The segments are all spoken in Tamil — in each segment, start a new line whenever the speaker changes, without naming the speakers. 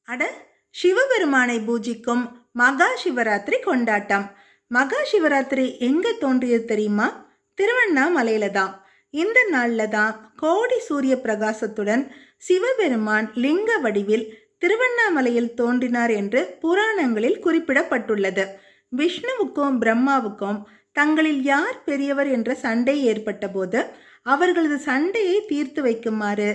அட, சிவபெருமானை பூஜிக்கும் மகா சிவராத்திரி கொண்டாட்டம். மகா சிவராத்திரி எங்க தோன்றியது தெரியுமா? திருவண்ணாமலையில தான். இந்த நாள்ல தான் கோடி சூரிய பிரகாசத்துடன் சிவபெருமான் லிங்க வடிவில் திருவண்ணாமலையில் தோன்றினார் என்று புராணங்களில் குறிப்பிடப்பட்டுள்ளது. விஷ்ணுவுக்கும் பிரம்மாவுக்கும் தங்களில் யார் பெரியவர் என்ற சண்டை ஏற்பட்ட போது அவர்களது சண்டையை தீர்த்து வைக்குமாறு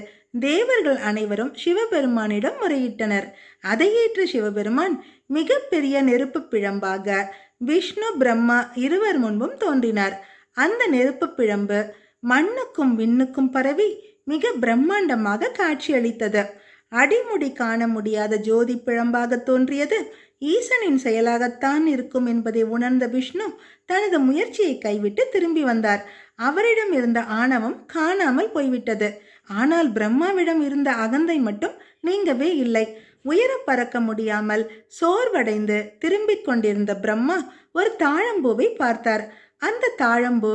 தேவர்கள் அனைவரும் சிவபெருமானிடம் முறையிட்டனர். அதை ஏற்ற சிவபெருமான் மிக பெரிய நெருப்பு பிழம்பாக விஷ்ணு பிரம்மா இருவர் முன்பும் தோன்றினார். அந்த நெருப்பு பிழம்பு மண்ணுக்கும் விண்ணுக்கும் பரவி மிக பிரம்மாண்டமாக காட்சியளித்தது. அடிமுடி காண முடியாத ஜோதி பிழம்பாக தோன்றியது ஈசனின் செயலாகத்தான் இருக்கும் என்பதை உணர்ந்த விஷ்ணு தனது முயற்சியை கைவிட்டு திரும்பி வந்தார். அவரிடம் இருந்த ஆணவம் காணாமல் போய்விட்டது. ஆனால் பிரம்மாவிடம் இருந்த அகந்தை மட்டும் நீங்கவே இல்லை. உயர பறக்க முடியாமல் சோர்வடைந்து திரும்பிக் கொண்டிருந்த பிரம்மா ஒரு தாழம்பூவை பார்த்தார். அந்த தாழம்பூ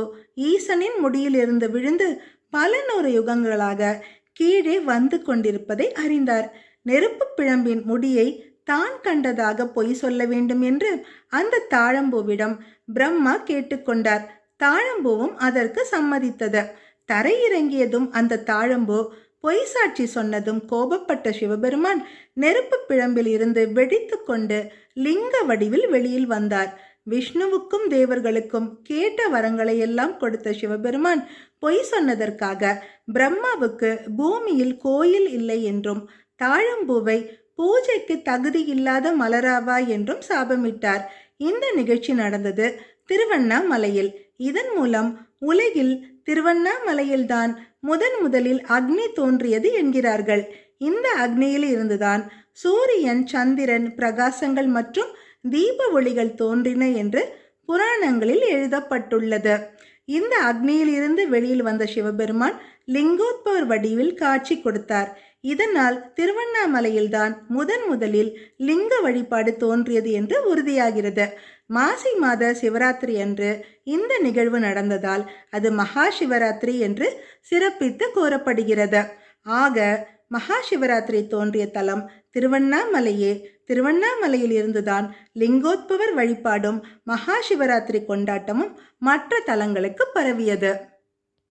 ஈசனின் முடியிலிருந்து விழுந்து பல நூறு யுகங்களாக கீழே வந்து கொண்டிருப்பதை அறிந்தார். நெருப்பு பிழம்பின் முடியை தான் கண்டதாக பொய் சொல்ல வேண்டும் என்று அந்த தாழம்பூவிடம் பிரம்மா கேட்டுக்கொண்டார். தாழம்பூவும் அதற்கு சம்மதித்தது. தரையிறங்கியதும் அந்த தாழம்பூ பொய் சாட்சி சொன்னதும் கோபப்பட்ட சிவபெருமான் நெருப்பு பிழம்பில் இருந்து வெடித்து கொண்டு லிங்க வடிவில் வெளியில் வந்தார். விஷ்ணுவுக்கும் தேவர்களுக்கும் கேட்ட வரங்களை எல்லாம் கொடுத்த சிவபெருமான் பொய் சொன்னதற்காக பிரம்மாவுக்கு பூமியில் கோயில் இல்லை என்றும் தாழம்பூவை பூஜைக்கு தகுதி இல்லாத மலராவா என்றும் சாபமிட்டார். இந்த நிகழ்ச்சி நடந்தது திருவண்ணாமலையில். இதன் மூலம் உலகில் திருவண்ணாமலையில்தான் முதலில் அக்னி தோன்றியது என்கிறார்கள். இந்த அக்னியில் இருந்துதான் சூரியன், சந்திரன், பிரகாசங்கள் மற்றும் தீப ஒளிகள் தோன்றின என்று புராணங்களில் எழுதப்பட்டுள்ளது. இந்த அக்னியில் இருந்து வெளியில் வந்த சிவபெருமான் லிங்கோத்பவர் வடிவில் காட்சி கொடுத்தார். இதனால் திருவண்ணாமலையில்தான் முதலில் லிங்க வழிபாடு தோன்றியது என்று உறுதியாகிறது. மாசி மாத சிவராத்திரி அன்று இந்த நிகழ்வு நடந்ததால் அது மகா சிவராத்திரி என்று சிறப்பித்து கூறப்படுகிறது. ஆக மகா சிவராத்திரி தோன்றிய தலம் திருவண்ணாமலையே. திருவண்ணாமலையில் இருந்துதான் லிங்கோத்பவர் வழிபாடும் மகா சிவராத்திரி கொண்டாட்டமும் மற்ற தலங்களுக்கு பரவியது.